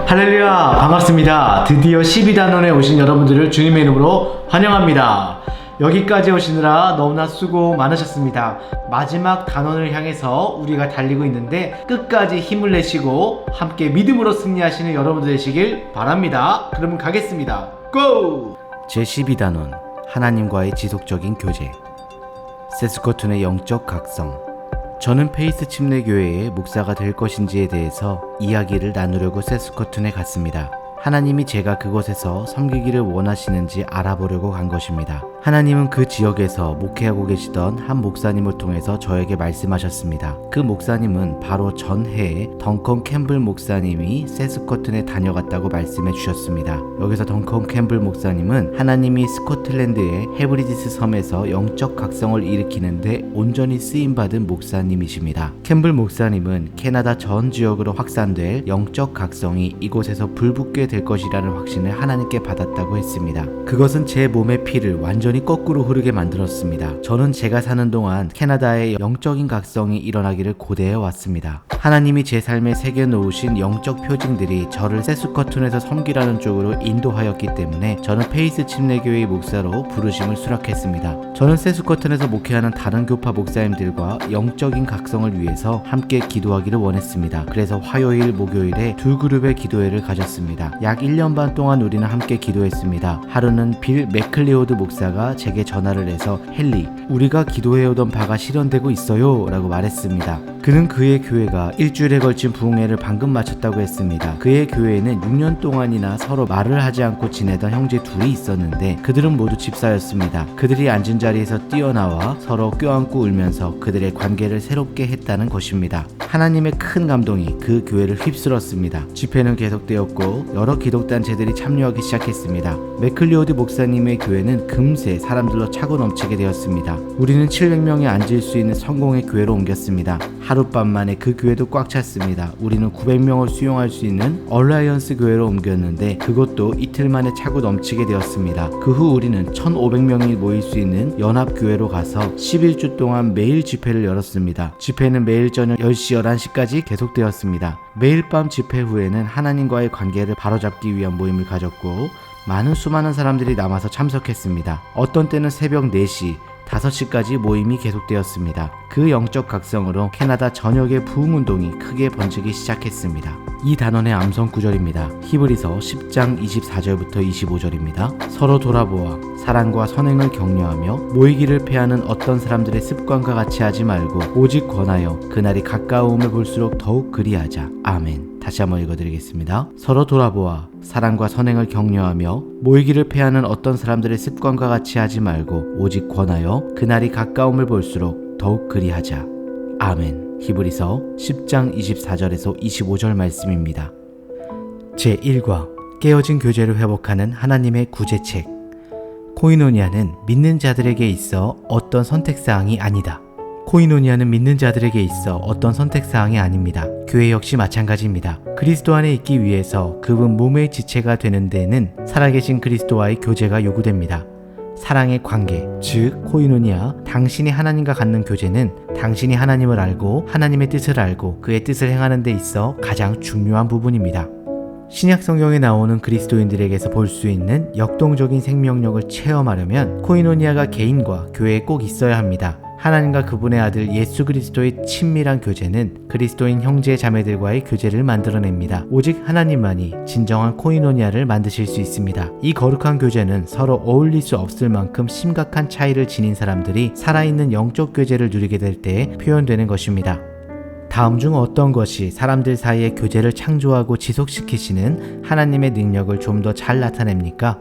할렐루야, 반갑습니다. 드디어 12단원에 오신 여러분들을 주님의 이름으로 환영합니다. 여기까지 오시느라 너무나 수고 많으셨습니다. 마지막 단원을 향해서 우리가 달리고 있는데 끝까지 힘을 내시고 함께 믿음으로 승리하시는 여러분들 되시길 바랍니다. 그러면 가겠습니다. 고! 제12단원, 하나님과의 지속적인 교제. 세스코툰의 영적 각성. 저는 페이스 침례교회의 목사가 될 것인지에 대해서 이야기를 나누려고 세스코툰에 갔습니다. 하나님이 제가 그곳에서 섬기기를 원하시는지 알아보려고 간 것입니다. 하나님은 그 지역에서 목회하고 계시던 한 목사님을 통해서 저에게 말씀하셨습니다. 그 목사님은 바로 전해에 덩컨 캠블 목사님이 세스코툰에 다녀갔다고 말씀해 주셨습니다. 여기서 덩컨 캠블 목사님은 하나님이 스코틀랜드의 헤브리디스 섬에서 영적 각성을 일으키는데 온전히 쓰임받은 목사님이십니다. 캠블 목사님은 캐나다 전 지역으로 확산될 영적 각성이 이곳에서 불붙게 될 것이라는 확신을 하나님께 받았다고 했습니다. 그것은 제 몸의 피를 완전히 거꾸로 흐르게 만들었습니다. 저는 제가 사는 동안 캐나다의 영적인 각성이 일어나기를 고대해 왔습니다. 하나님이 제 삶에 새겨놓으신 영적 표징들이 저를 세스코툰에서 섬기라는 쪽으로 인도하였기 때문에 저는 페이스 침례교회의 목사로 부르심을 수락했습니다. 저는 세스코툰에서 목회하는 다른 교파 목사님들과 영적인 각성을 위해서 함께 기도하기를 원했습니다. 그래서 화요일, 목요일에 두 그룹의 기도회를 가졌습니다. 약 1년 반 동안 우리는 함께 기도했습니다. 하루는 빌 맥클리오드 목사가 제게 전화를 해서 헨리, 우리가 기도해오던 바가 실현되고 있어요 라고 말했습니다. 그는 그의 교회가 일주일에 걸친 부흥회를 방금 마쳤다고 했습니다. 그의 교회에는 6년 동안이나 서로 말을 하지 않고 지내던 형제 둘이 있었는데 그들은 모두 집사였습니다. 그들이 앉은 자리에서 뛰어나와 서로 껴안고 울면서 그들의 관계를 새롭게 했다는 것입니다. 하나님의 큰 감동이 그 교회를 휩쓸었습니다. 집회는 계속되었고 여러 기독단체들이 참여하기 시작했습니다. 맥클리오드 목사님의 교회는 금세 사람들로 차고 넘치게 되었습니다. 우리는 700명이 앉을 수 있는 성공의 교회로 옮겼습니다. 하룻밤 만에 그 교회도 꽉 찼습니다. 우리는 900명을 수용할 수 있는 얼라이언스 교회로 옮겼는데 그것도 이틀 만에 차고 넘치게 되었습니다. 그 후 우리는 1500명이 모일 수 있는 연합교회로 가서 11주 동안 매일 집회를 열었습니다. 집회는 매일 저녁 10시, 11시까지 계속되었습니다. 매일 밤 집회 후에는 하나님과의 관계를 바로잡기 위한 모임을 가졌고 수많은 사람들이 남아서 참석했습니다. 어떤 때는 새벽 4시, 5시까지 모임이 계속되었습니다. 그 영적 각성으로 캐나다 전역의 부흥운동이 크게 번지기 시작했습니다. 이 단원의 암송 구절입니다. 히브리서 10장 24절부터 25절입니다. 서로 돌아보아 사랑과 선행을 격려하며 모이기를 패하는 어떤 사람들의 습관과 같이 하지 말고 오직 권하여 그날이 가까움을 볼수록 더욱 그리하자. 아멘. 다시 한번 읽어드리겠습니다. 서로 돌아보아 사랑과 선행을 격려하며 모이기를 패하는 어떤 사람들의 습관과 같이 하지 말고 오직 권하여 그날이 가까움을 볼수록 더욱 그리하자. 아멘. 히브리서 10장 24절에서 25절 말씀입니다. 제1과 깨어진 교제를 회복하는 하나님의 구제책. 코이노니아는 믿는 자들에게 있어 어떤 선택사항이 아니다. 코이노니아는 믿는 자들에게 있어 어떤 선택사항이 아닙니다. 교회 역시 마찬가지입니다. 그리스도 안에 있기 위해서 그분 몸의 지체가 되는 데에는 살아계신 그리스도와의 교제가 요구됩니다. 사랑의 관계, 즉 코이노니아, 당신이 하나님과 갖는 교제는 당신이 하나님을 알고 하나님의 뜻을 알고 그의 뜻을 행하는 데 있어 가장 중요한 부분입니다. 신약 성경에 나오는 그리스도인들에게서 볼 수 있는 역동적인 생명력을 체험하려면 코이노니아가 개인과 교회에 꼭 있어야 합니다. 하나님과 그분의 아들 예수 그리스도의 친밀한 교제는 그리스도인 형제 자매들과의 교제를 만들어냅니다. 오직 하나님만이 진정한 코이노니아를 만드실 수 있습니다. 이 거룩한 교제는 서로 어울릴 수 없을 만큼 심각한 차이를 지닌 사람들이 살아있는 영적 교제를 누리게 될 때 표현되는 것입니다. 다음 중 어떤 것이 사람들 사이의 교제를 창조하고 지속시키시는 하나님의 능력을 좀 더 잘 나타냅니까?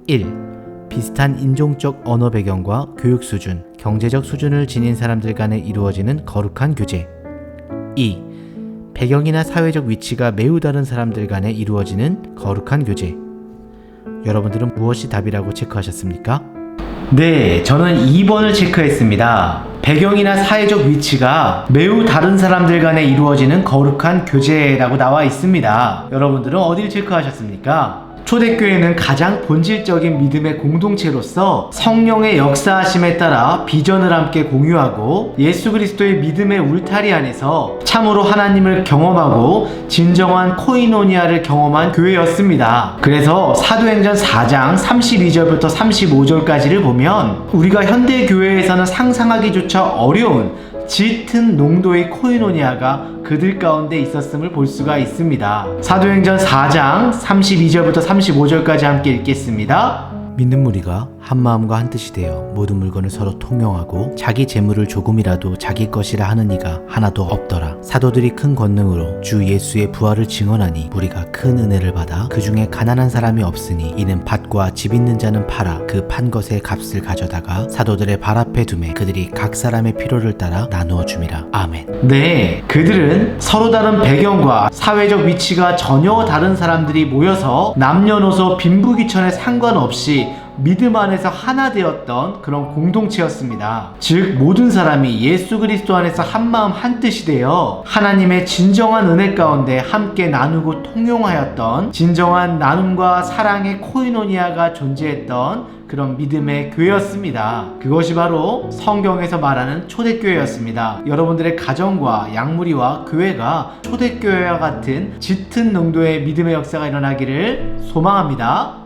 1. 비슷한 인종적 언어 배경과 교육 수준, 경제적 수준을 지닌 사람들 간에 이루어지는 거룩한 교제. 2. 배경이나 사회적 위치가 매우 다른 사람들 간에 이루어지는 거룩한 교제. 여러분들은 무엇이 답이라고 체크하셨습니까? 네, 저는 2번을 체크했습니다. 배경이나 사회적 위치가 매우 다른 사람들 간에 이루어지는 거룩한 교제라고 나와 있습니다. 여러분들은 어디를 체크하셨습니까? 초대교회는 가장 본질적인 믿음의 공동체로서 성령의 역사하심에 따라 비전을 함께 공유하고 예수 그리스도의 믿음의 울타리 안에서 참으로 하나님을 경험하고 진정한 코이노니아를 경험한 교회였습니다. 그래서 사도행전 4장 32절부터 35절까지를 보면 우리가 현대 교회에서는 상상하기조차 어려운 짙은 농도의 코이노니아가 그들 가운데 있었음을 볼 수가 있습니다. 사도행전 4장 32절부터 35절까지 함께 읽겠습니다. 믿는 무리가 한 마음과 한 뜻이 되어 모든 물건을 서로 통용하고 자기 재물을 조금이라도 자기 것이라 하는 이가 하나도 없더라. 사도들이 큰 권능으로 주 예수의 부활을 증언하니 무리가 큰 은혜를 받아 그 중에 가난한 사람이 없으니 이는 밭과 집 있는 자는 팔아 그 판 것의 값을 가져다가 사도들의 발 앞에 두매 그들이 각 사람의 필요를 따라 나누어 줌이라. 아멘. 네, 그들은 서로 다른 배경과 사회적 위치가 전혀 다른 사람들이 모여서 남녀노소 빈부귀천에 상관없이 믿음 안에서 하나 되었던 그런 공동체였습니다. 즉 모든 사람이 예수 그리스도 안에서 한마음 한뜻이 되어 하나님의 진정한 은혜 가운데 함께 나누고 통용하였던 진정한 나눔과 사랑의 코이노니아가 존재했던 그런 믿음의 교회였습니다. 그것이 바로 성경에서 말하는 초대교회였습니다. 여러분들의 가정과 양무리와 교회가 초대교회와 같은 짙은 농도의 믿음의 역사가 일어나기를 소망합니다.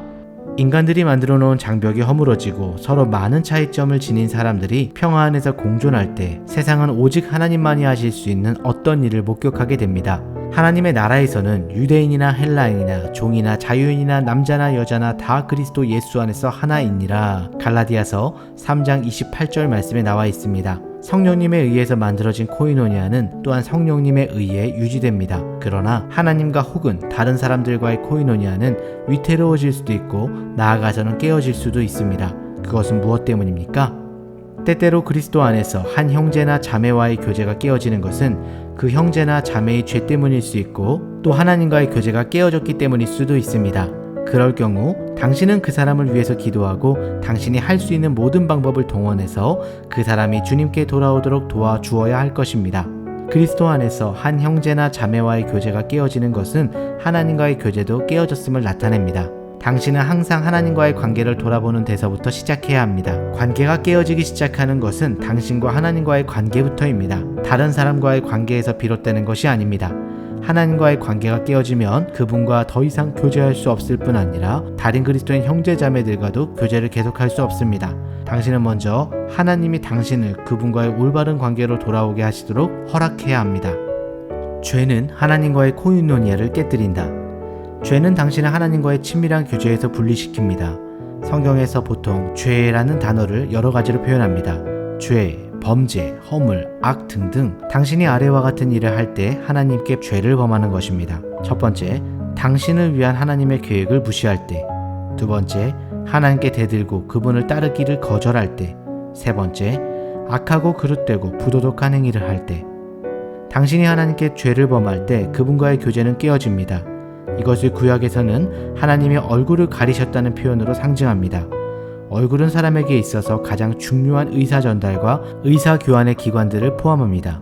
인간들이 만들어 놓은 장벽이 허물어지고 서로 많은 차이점을 지닌 사람들이 평화 안에서 공존할 때 세상은 오직 하나님만이 하실 수 있는 어떤 일을 목격하게 됩니다. 하나님의 나라에서는 유대인이나 헬라인이나 종이나 자유인이나 남자나 여자나 다 그리스도 예수 안에서 하나이니라. 갈라디아서 3장 28절 말씀에 나와 있습니다. 성령님에 의해서 만들어진 코이노니아는 또한 성령님에 의해 유지됩니다. 그러나 하나님과 혹은 다른 사람들과의 코이노니아는 위태로워질 수도 있고 나아가서는 깨어질 수도 있습니다. 그것은 무엇 때문입니까? 때때로 그리스도 안에서 한 형제나 자매와의 교제가 깨어지는 것은 그 형제나 자매의 죄 때문일 수 있고 또 하나님과의 교제가 깨어졌기 때문일 수도 있습니다. 그럴 경우 당신은 그 사람을 위해서 기도하고 당신이 할 수 있는 모든 방법을 동원해서 그 사람이 주님께 돌아오도록 도와주어야 할 것입니다. 그리스도 안에서 한 형제나 자매와의 교제가 깨어지는 것은 하나님과의 교제도 깨어졌음을 나타냅니다. 당신은 항상 하나님과의 관계를 돌아보는 데서부터 시작해야 합니다. 관계가 깨어지기 시작하는 것은 당신과 하나님과의 관계부터입니다. 다른 사람과의 관계에서 비롯되는 것이 아닙니다. 하나님과의 관계가 깨어지면 그분과 더 이상 교제할 수 없을 뿐 아니라 다른 그리스도인 형제자매들과도 교제를 계속할 수 없습니다. 당신은 먼저 하나님이 당신을 그분과의 올바른 관계로 돌아오게 하시도록 허락해야 합니다. 죄는 하나님과의 코이노니아를 깨뜨린다. 죄는 당신을 하나님과의 친밀한 교제에서 분리시킵니다. 성경에서 보통 죄라는 단어를 여러 가지로 표현합니다. 죄, 범죄, 허물, 악 등등 당신이 아래와 같은 일을 할 때 하나님께 죄를 범하는 것입니다. 첫 번째, 당신을 위한 하나님의 계획을 무시할 때. 두 번째, 하나님께 대들고 그분을 따르기를 거절할 때. 세 번째, 악하고 그릇되고 부도덕한 행위를 할 때. 당신이 하나님께 죄를 범할 때 그분과의 교제는 깨어집니다. 이것을 구약에서는 하나님의 얼굴을 가리셨다는 표현으로 상징합니다. 얼굴은 사람에게 있어서 가장 중요한 의사 전달과 의사 교환의 기관들을 포함합니다.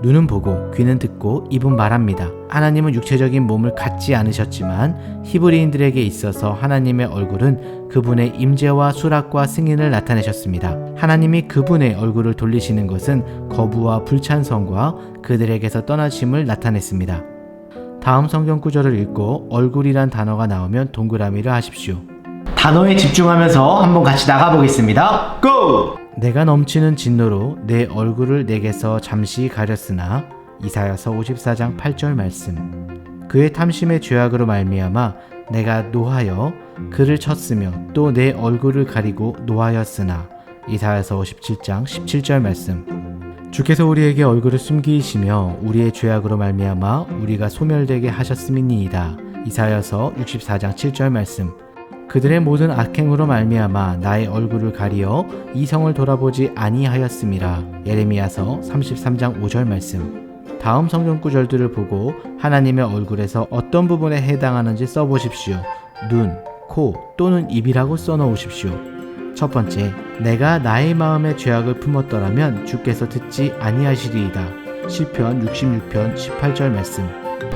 눈은 보고 귀는 듣고 입은 말합니다. 하나님은 육체적인 몸을 갖지 않으셨지만 히브리인들에게 있어서 하나님의 얼굴은 그분의 임재와 수락과 승인을 나타내셨습니다. 하나님이 그분의 얼굴을 돌리시는 것은 거부와 불찬성과 그들에게서 떠나심을 나타냈습니다. 다음 성경 구절을 읽고 얼굴이란 단어가 나오면 동그라미를 하십시오. 단어에 집중하면서 한번 같이 나가보겠습니다. 고! 내가 넘치는 진노로 내 얼굴을 내게서 잠시 가렸으나 이사야서 54장 8절 말씀. 그의 탐심의 죄악으로 말미암아 내가 노하여 그를 쳤으며 또 내 얼굴을 가리고 노하였으나 이사야서 57장 17절 말씀. 주께서 우리에게 얼굴을 숨기시며 우리의 죄악으로 말미암아 우리가 소멸되게 하셨음이니이다. 이사야서 64장 7절 말씀. 그들의 모든 악행으로 말미암아 나의 얼굴을 가리어 이성을 돌아보지 아니하였음이라. 예레미야서 33장 5절 말씀. 다음 성경 구절들을 보고 하나님의 얼굴에서 어떤 부분에 해당하는지 써보십시오. 눈, 코 또는 입이라고 써놓으십시오. 첫 번째, 내가 나의 마음의 죄악을 품었더라면 주께서 듣지 아니하시리이다. 시편 66편 18절 말씀.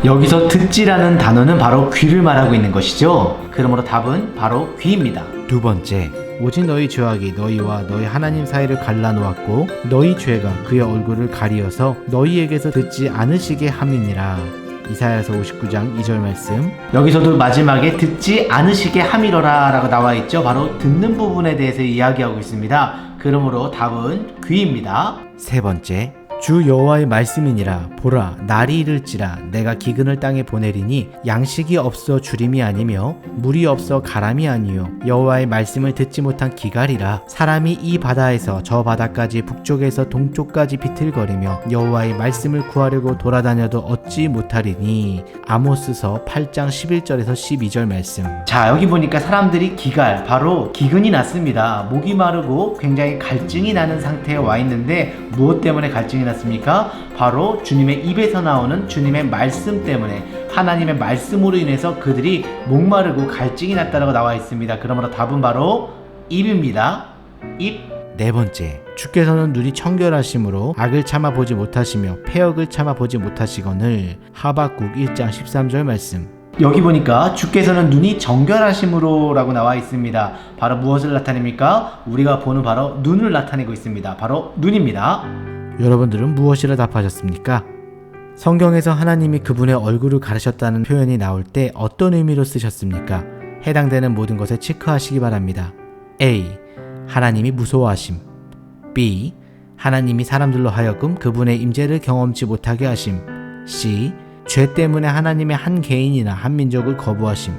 여기서 듣지라는 단어는 바로 귀를 말하고 있는 것이죠. 그러므로 답은 바로 귀입니다. 두 번째, 오직 너희 죄악이 너희와 너희 하나님 사이를 갈라놓았고 너희 죄가 그의 얼굴을 가리어서 너희에게서 듣지 않으시게 함이니라. 이사야서 59장 2절 말씀. 여기서도 마지막에 듣지 않으시게 함이로라 라고 나와 있죠. 바로 듣는 부분에 대해서 이야기하고 있습니다. 그러므로 답은 귀입니다. 세 번째, 주 여호와의 말씀이니라. 보라, 날이 이를지라 내가 기근을 땅에 보내리니 양식이 없어 주림이 아니며 물이 없어 가람이 아니요 여호와의 말씀을 듣지 못한 기갈이라. 사람이 이 바다에서 저 바다까지 북쪽에서 동쪽까지 비틀거리며 여호와의 말씀을 구하려고 돌아다녀도 얻지 못하리니. 아모스서 8장 11절에서 12절 말씀. 자, 여기 보니까 사람들이 기갈, 바로 기근이 났습니다. 목이 마르고 굉장히 갈증이 나는 상태에 와 있는데 무엇 때문에 갈증이 났습니까? 바로 주님의 입에서 나오는 주님의 말씀 때문에, 하나님의 말씀으로 인해서 그들이 목마르고 갈증이 났다고 나와 있습니다. 그러므로 답은 바로 입입니다. 입. 네 번째, 주께서는 눈이 청결하심으로 악을 참아보지 못하시며 패역을 참아보지 못하시거늘. 하박국 1장 13절 말씀. 여기 보니까 주께서는 눈이 정결하심으로 라고 나와 있습니다. 바로 무엇을 나타냅니까? 우리가 보는 바로 눈을 나타내고 있습니다. 바로 눈입니다. 여러분들은 무엇이라 답하셨습니까? 성경에서 하나님이 그분의 얼굴을 가리셨다는 표현이 나올 때 어떤 의미로 쓰셨습니까? 해당되는 모든 것에 체크하시기 바랍니다. A. 하나님이 무서워하심. B. 하나님이 사람들로 하여금 그분의 임재를 경험치 못하게 하심. C. 죄 때문에 하나님의 한 개인이나 한 민족을 거부하심.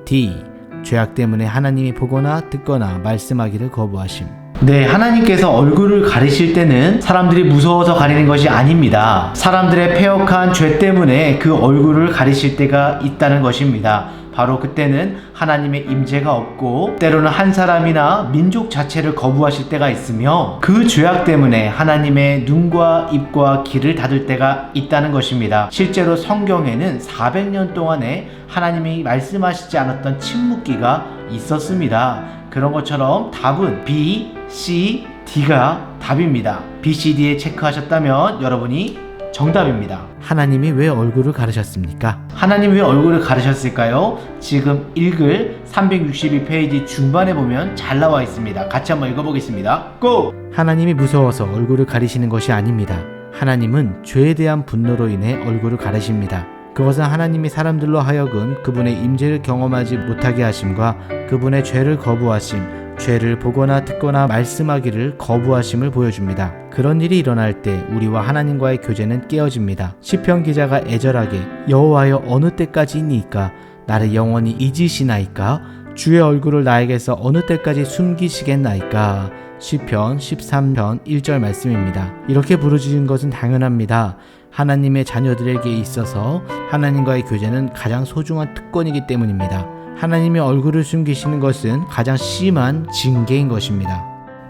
D. 죄악 때문에 하나님이 보거나 듣거나 말씀하기를 거부하심. 네, 하나님께서 얼굴을 가리실 때는 사람들이 무서워서 가리는 것이 아닙니다. 사람들의 패역한 죄 때문에 그 얼굴을 가리실 때가 있다는 것입니다. 바로 그때는 하나님의 임재가 없고 때로는 한 사람이나 민족 자체를 거부하실 때가 있으며 그 죄악 때문에 하나님의 눈과 입과 귀를 닫을 때가 있다는 것입니다. 실제로 성경에는 400년 동안에 하나님이 말씀하시지 않았던 침묵기가 있었습니다. 그런 것처럼 답은 B, C, D가 답입니다. B, C, D에 체크하셨다면 여러분이 정답입니다. 하나님이 왜 얼굴을 가르셨습니까? 하나님이 왜 얼굴을 가르셨을까요? 지금 읽을 362페이지 중반에 보면 잘 나와 있습니다. 같이 한번 읽어보겠습니다. 고! 하나님이 무서워서 얼굴을 가리시는 것이 아닙니다. 하나님은 죄에 대한 분노로 인해 얼굴을 가리십니다. 그것은 하나님이 사람들로 하여금 그분의 임재를 경험하지 못하게 하심과 그분의 죄를 거부하심, 죄를 보거나 듣거나 말씀하기를 거부하심을 보여줍니다. 그런 일이 일어날 때 우리와 하나님과의 교제는 깨어집니다. 시편 기자가 애절하게 여호와여 어느 때까지이니까 나를 영원히 잊으시나이까 주의 얼굴을 나에게서 어느 때까지 숨기시겠나이까. 시편 13편 1절 말씀입니다. 이렇게 부르짖은 것은 당연합니다. 하나님의 자녀들에게 있어서 하나님과의 교제는 가장 소중한 특권이기 때문입니다. 하나님의 얼굴을 숨기시는 것은 가장 심한 징계인 것입니다.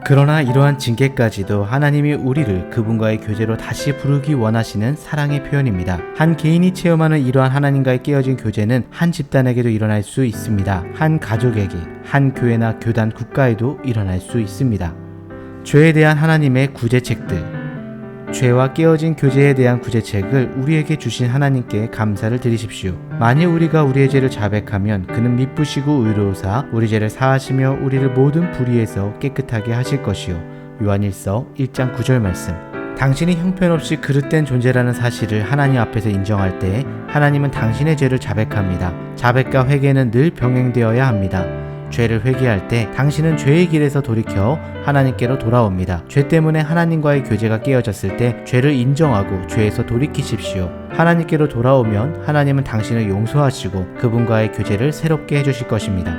그러나 이러한 징계까지도 하나님이 우리를 그분과의 교제로 다시 부르기 원하시는 사랑의 표현입니다. 한 개인이 체험하는 이러한 하나님과의 깨어진 교제는 한 집단에게도 일어날 수 있습니다. 한 가족에게, 한 교회나 교단, 국가에도 일어날 수 있습니다. 죄에 대한 하나님의 구제책들, 죄와 깨어진 교제에 대한 구제책을 우리에게 주신 하나님께 감사를 드리십시오. 만일 우리가 우리의 죄를 자백하면 그는 미쁘시고 의로우사 우리 죄를 사하시며 우리를 모든 불의에서 깨끗하게 하실 것이요. 요한일서 1장 9절 말씀. 당신이 형편없이 그릇된 존재라는 사실을 하나님 앞에서 인정할 때 하나님은 당신의 죄를 자백합니다. 자백과 회개는 늘 병행되어야 합니다. 죄를 회개할 때 당신은 죄의 길에서 돌이켜 하나님께로 돌아옵니다. 죄 때문에 하나님과의 교제가 깨어졌을 때 죄를 인정하고 죄에서 돌이키십시오. 하나님께로 돌아오면 하나님은 당신을 용서하시고 그분과의 교제를 새롭게 해주실 것입니다.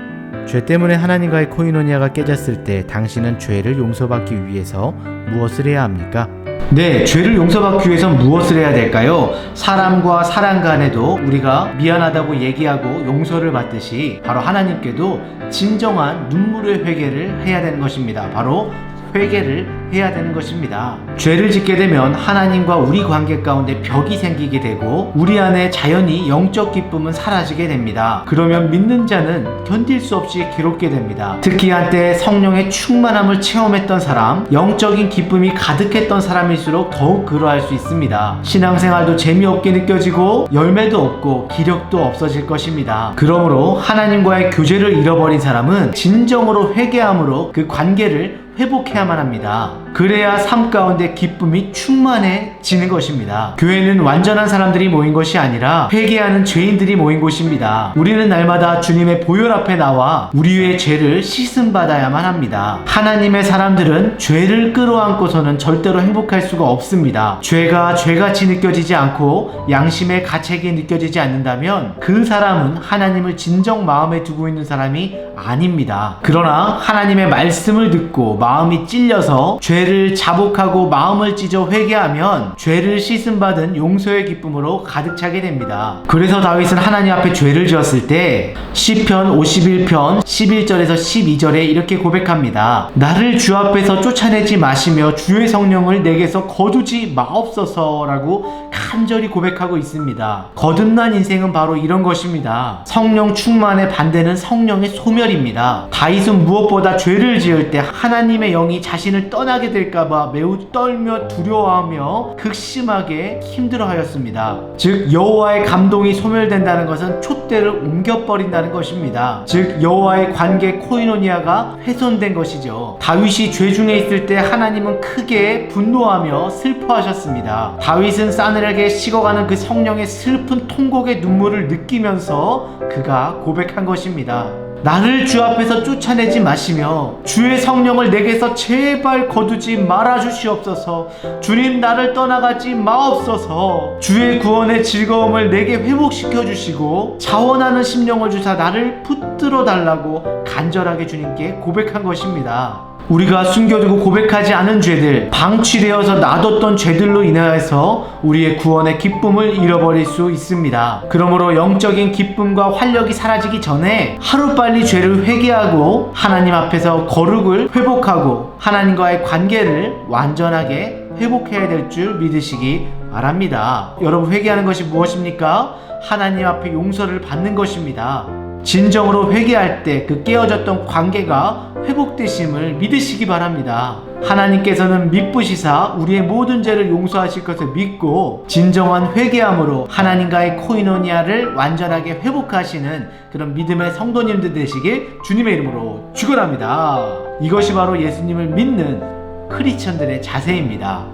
죄 때문에 하나님과의 코이노니아가 깨졌을 때 당신은 죄를 용서받기 위해서 무엇을 해야 합니까? 네, 죄를 용서받기 위해선 무엇을 해야 될까요? 사람과 사람 간에도 우리가 미안하다고 얘기하고 용서를 받듯이 바로 하나님께도 진정한 눈물의 회개를 해야 되는 것입니다. 바로 회개를 해야 되는 것입니다. 죄를 짓게 되면 하나님과 우리 관계 가운데 벽이 생기게 되고 우리 안에 자연히 영적 기쁨은 사라지게 됩니다. 그러면 믿는 자는 견딜 수 없이 괴롭게 됩니다. 특히 한때 성령의 충만함을 체험했던 사람, 영적인 기쁨이 가득했던 사람일수록 더욱 그러할 수 있습니다. 신앙생활도 재미없게 느껴지고 열매도 없고 기력도 없어질 것입니다. 그러므로 하나님과의 교제를 잃어버린 사람은 진정으로 회개함으로 그 관계를 회복해야만 합니다. 그래야 삶 가운데 기쁨이 충만해지는 것입니다. 교회는 완전한 사람들이 모인 것이 아니라 회개하는 죄인들이 모인 곳입니다. 우리는 날마다 주님의 보혈 앞에 나와 우리의 죄를 씻음받아야만 합니다. 하나님의 사람들은 죄를 끌어안고서는 절대로 행복할 수가 없습니다. 죄가 죄같이 느껴지지 않고 양심의 가책이 느껴지지 않는다면 그 사람은 하나님을 진정 마음에 두고 있는 사람이 아닙니다. 그러나 하나님의 말씀을 듣고 마음이 찔려서 죄를 자복하고 마음을 찢어 회개하면 죄를 씻음받은 용서의 기쁨으로 가득 차게 됩니다. 그래서 다윗은 하나님 앞에 죄를 지었을 때 시편 51편 11절에서 12절에 이렇게 고백합니다. 나를 주 앞에서 쫓아내지 마시며 주의 성령을 내게서 거두지 마옵소서 라고 간절히 고백하고 있습니다. 거듭난 인생은 바로 이런 것입니다. 성령 충만의 반대는 성령의 소멸입니다. 다윗은 무엇보다 죄를 지을 때 하나님의 영이 자신을 떠나게 될까봐 매우 떨며 두려워하며 극심하게 힘들어하였습니다. 즉 여호와의 감동이 소멸된다는 것은 촛대를 옮겨버린다는 것입니다. 즉 여호와의 관계 코이노니아가 훼손된 것이죠. 다윗이 죄 중에 있을 때 하나님은 크게 분노하며 슬퍼하셨습니다. 다윗은 싸늘하게 식어가는 그 성령의 슬픈 통곡의 눈물을 느끼면서 그가 고백한 것입니다. 나를 주 앞에서 쫓아내지 마시며 주의 성령을 내게서 제발 거두지 말아 주시옵소서. 주님, 나를 떠나가지 마옵소서. 주의 구원의 즐거움을 내게 회복시켜 주시고 자원하는 심령을 주사 나를 붙들어 달라고 간절하게 주님께 고백한 것입니다. 우리가 숨겨두고 고백하지 않은 죄들, 방치되어서 놔뒀던 죄들로 인하여서 우리의 구원의 기쁨을 잃어버릴 수 있습니다. 그러므로 영적인 기쁨과 활력이 사라지기 전에 하루빨리 죄를 회개하고 하나님 앞에서 거룩을 회복하고 하나님과의 관계를 완전하게 회복해야 될 줄 믿으시기 바랍니다. 여러분, 회개하는 것이 무엇입니까? 하나님 앞에 용서를 받는 것입니다. 진정으로 회개할 때 그 깨어졌던 관계가 회복되심을 믿으시기 바랍니다. 하나님께서는 미쁘시사 우리의 모든 죄를 용서하실 것을 믿고 진정한 회개함으로 하나님과의 코이노니아를 완전하게 회복하시는 그런 믿음의 성도님들 되시길 주님의 이름으로 축원합니다. 이것이 바로 예수님을 믿는 크리스천들의 자세입니다.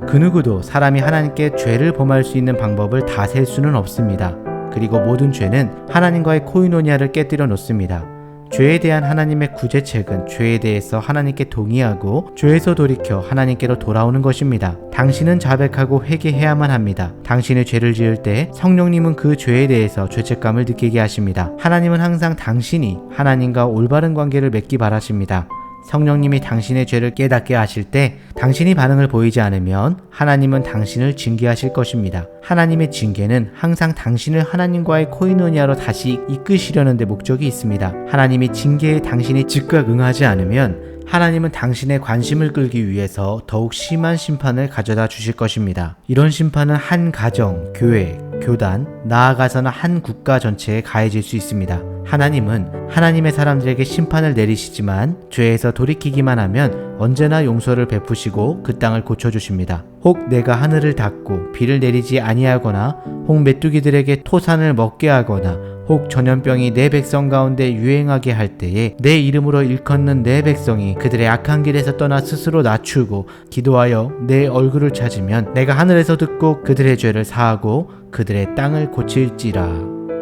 그 누구도 사람이 하나님께 죄를 범할 수 있는 방법을 다 셀 수는 없습니다. 그리고 모든 죄는 하나님과의 코이노니아를 깨뜨려 놓습니다. 죄에 대한 하나님의 구제책은 죄에 대해서 하나님께 동의하고 죄에서 돌이켜 하나님께로 돌아오는 것입니다. 당신은 자백하고 회개해야만 합니다. 당신의 죄를 지을 때 성령님은 그 죄에 대해서 죄책감을 느끼게 하십니다. 하나님은 항상 당신이 하나님과 올바른 관계를 맺기 바라십니다. 성령님이 당신의 죄를 깨닫게 하실 때 당신이 반응을 보이지 않으면 하나님은 당신을 징계하실 것입니다. 하나님의 징계는 항상 당신을 하나님과의 코이노니아로 다시 이끄시려는 데 목적이 있습니다. 하나님이 징계에 당신이 즉각 응하지 않으면 하나님은 당신의 관심을 끌기 위해서 더욱 심한 심판을 가져다 주실 것입니다. 이런 심판은 한 가정, 교회, 교단, 나아가서는 한 국가 전체에 가해질 수 있습니다. 하나님은 하나님의 사람들에게 심판을 내리시지만 죄에서 돌이키기만 하면 언제나 용서를 베푸시고 그 땅을 고쳐주십니다. 혹 내가 하늘을 닫고 비를 내리지 아니하거나 혹 메뚜기들에게 토산을 먹게 하거나 혹 전염병이 내 백성 가운데 유행하게 할 때에 내 이름으로 일컫는 내 백성이 그들의 악한 길에서 떠나 스스로 낮추고 기도하여 내 얼굴을 찾으면 내가 하늘에서 듣고 그들의 죄를 사하고 그들의 땅을 고칠지라.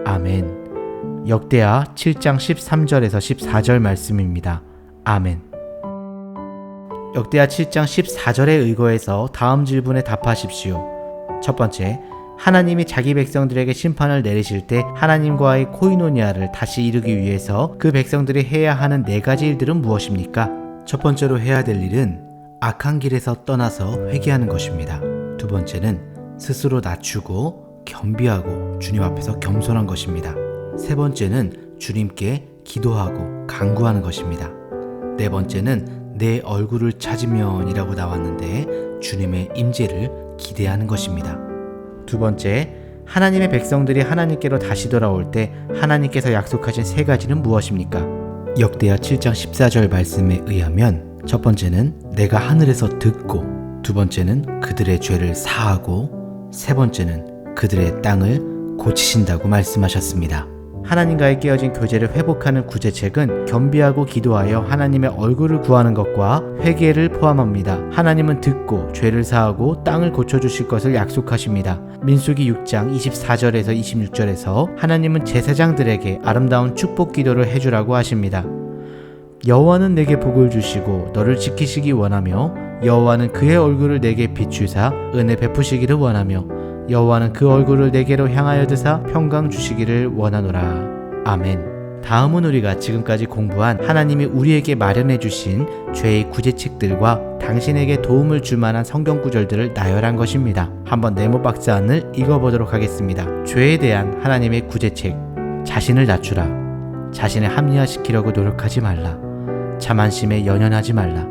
아멘. 역대하 7장 13절에서 14절 말씀입니다. 아멘. 역대하 7장 14절에 의거해서 다음 질문에 답하십시오. 첫 번째, 하나님이 자기 백성들에게 심판을 내리실 때 하나님과의 코이노니아를 다시 이루기 위해서 그 백성들이 해야 하는 4가지 일들은 무엇입니까? 첫 번째로 해야 될 일은 악한 길에서 떠나서 회개하는 것입니다. 두 번째는 스스로 낮추고 겸비하고 주님 앞에서 겸손한 것입니다. 세 번째는 주님께 기도하고 간구하는 것입니다. 네 번째는 내 얼굴을 찾으면 이라고 나왔는데 주님의 임재를 기대하는 것입니다. 두 번째, 하나님의 백성들이 하나님께로 다시 돌아올 때 하나님께서 약속하신 세 가지는 무엇입니까? 역대하 7장 14절 말씀에 의하면 첫 번째는 내가 하늘에서 듣고, 두 번째는 그들의 죄를 사하고, 세 번째는 그들의 땅을 고치신다고 말씀하셨습니다. 하나님과의 깨어진 교제를 회복하는 구제책은 겸비하고 기도하여 하나님의 얼굴을 구하는 것과 회개를 포함합니다. 하나님은 듣고 죄를 사하고 땅을 고쳐주실 것을 약속하십니다. 민수기 6장 24절에서 26절에서 하나님은 제사장들에게 아름다운 축복 기도를 해주라고 하십니다. 여호와는 내게 복을 주시고 너를 지키시기 원하며 여호와는 그의 얼굴을 내게 비추사 은혜 베푸시기를 원하며 여호와는 그 얼굴을 내게로 향하여 드사 평강 주시기를 원하노라. 아멘. 다음은 우리가 지금까지 공부한 하나님이 우리에게 마련해 주신 죄의 구제책들과 당신에게 도움을 줄 만한 성경 구절들을 나열한 것입니다. 한번 네모 박스 안을 읽어보도록 하겠습니다. 죄에 대한 하나님의 구제책. 자신을 낮추라. 자신을 합리화시키려고 노력하지 말라. 자만심에 연연하지 말라.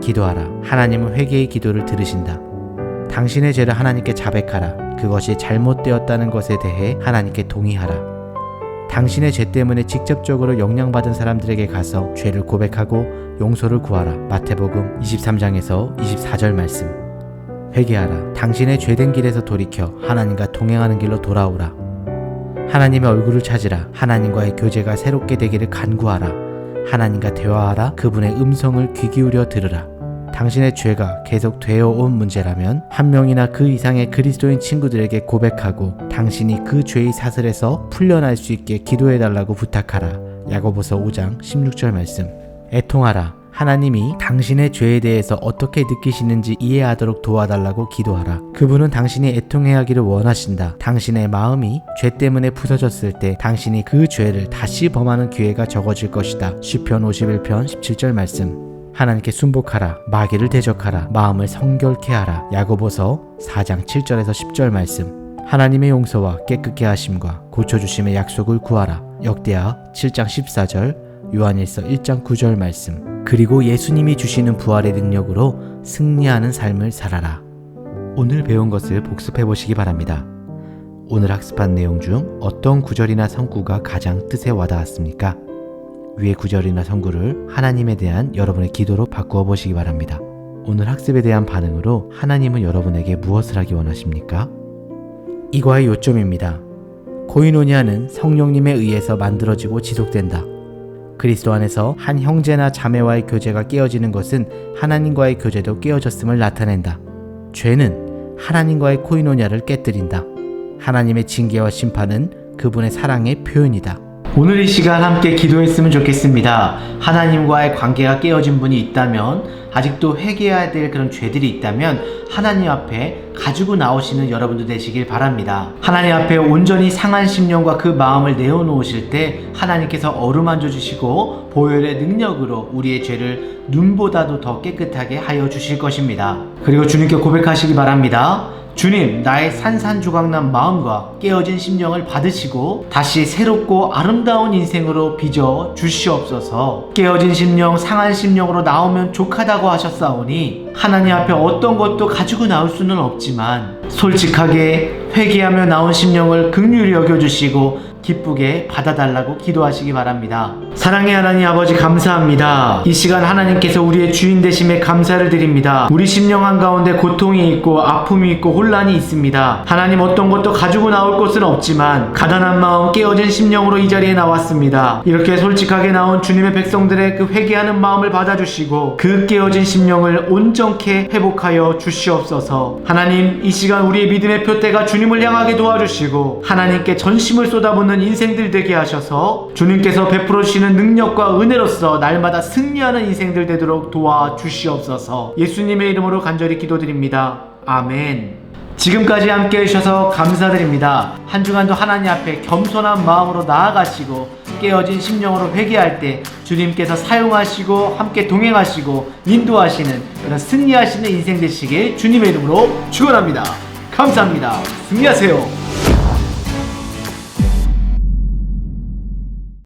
기도하라. 하나님은 회개의 기도를 들으신다. 당신의 죄를 하나님께 자백하라. 그것이 잘못되었다는 것에 대해 하나님께 동의하라. 당신의 죄 때문에 직접적으로 영향받은 사람들에게 가서 죄를 고백하고 용서를 구하라. 마태복음 23장에서 24절 말씀. 회개하라. 당신의 죄된 길에서 돌이켜 하나님과 동행하는 길로 돌아오라. 하나님의 얼굴을 찾으라. 하나님과의 교제가 새롭게 되기를 간구하라. 하나님과 대화하라. 그분의 음성을 귀 기울여 들으라. 당신의 죄가 계속 되어온 문제라면 한 명이나 그 이상의 그리스도인 친구들에게 고백하고 당신이 그 죄의 사슬에서 풀려날 수 있게 기도해달라고 부탁하라. 야고보서 5장 16절 말씀. 애통하라. 하나님이 당신의 죄에 대해서 어떻게 느끼시는지 이해하도록 도와달라고 기도하라. 그분은 당신이 애통해야 하기를 원하신다. 당신의 마음이 죄 때문에 부서졌을 때 당신이 그 죄를 다시 범하는 기회가 적어질 것이다. 시편 51편 17절 말씀. 하나님께 순복하라. 마귀를 대적하라. 마음을 성결케 하라. 야고보서 4장 7절에서 10절 말씀. 하나님의 용서와 깨끗게 하심과 고쳐주심의 약속을 구하라. 역대하 7장 14절, 요한일서 1장 9절 말씀. 그리고 예수님이 주시는 부활의 능력으로 승리하는 삶을 살아라. 오늘 배운 것을 복습해 보시기 바랍니다. 오늘 학습한 내용 중 어떤 구절이나 성구가 가장 뜻에 와닿았습니까? 위의 구절이나 성구를 하나님에 대한 여러분의 기도로 바꾸어 보시기 바랍니다. 오늘 학습에 대한 반응으로 하나님은 여러분에게 무엇을 하기 원하십니까? 이과의 요점입니다. 코이노니아는 성령님에 의해서 만들어지고 지속된다. 그리스도 안에서 한 형제나 자매와의 교제가 깨어지는 것은 하나님과의 교제도 깨어졌음을 나타낸다. 죄는 하나님과의 코이노니아를 깨뜨린다. 하나님의 징계와 심판은 그분의 사랑의 표현이다. 오늘 이 시간 함께 기도했으면 좋겠습니다. 하나님과의 관계가 깨어진 분이 있다면, 아직도 회개해야 될 그런 죄들이 있다면 하나님 앞에 가지고 나오시는 여러분들 되시길 바랍니다. 하나님 앞에 온전히 상한 심령과 그 마음을 내어놓으실 때 하나님께서 어루만져 주시고 보혈의 능력으로 우리의 죄를 눈보다도 더 깨끗하게 하여 주실 것입니다. 그리고 주님께 고백하시기 바랍니다. 주님, 나의 산산조각난 마음과 깨어진 심령을 받으시고 다시 새롭고 아름다운 인생으로 빚어 주시옵소서. 깨어진 심령, 상한 심령으로 나오면 족하다고 하셨사오니 하나님 앞에 어떤 것도 가지고 나올 수는 없지만 솔직하게 회개하며 나온 심령을 긍휼히 여겨주시고 기쁘게 받아달라고 기도하시기 바랍니다. 사랑의 하나님 아버지, 감사합니다. 이 시간 하나님께서 우리의 주인 되심에 감사를 드립니다. 우리 심령 한가운데 고통이 있고 아픔이 있고 혼란이 있습니다. 하나님, 어떤 것도 가지고 나올 것은 없지만 가난한 마음, 깨어진 심령으로 이 자리에 나왔습니다. 이렇게 솔직하게 나온 주님의 백성들의 그 회개하는 마음을 받아주시고 그 깨어진 심령을 온전케 회복하여 주시옵소서. 하나님, 이 시간 우리의 믿음의 표대가 주님을 향하게 도와주시고 하나님께 전심을 쏟아붓는 인생들 되게 하셔서 주님께서 베풀어 주시는 능력과 은혜로서 날마다 승리하는 인생들 되도록 도와주시옵소서. 예수님의 이름으로 간절히 기도드립니다. 아멘. 지금까지 함께 해주셔서 감사드립니다. 한 주간도 하나님 앞에 겸손한 마음으로 나아가시고 깨어진 심령으로 회개할 때 주님께서 사용하시고 함께 동행하시고 인도하시는 그런 승리하시는 인생 되시길 주님의 이름으로 축원합니다. 감사합니다. 승리하세요.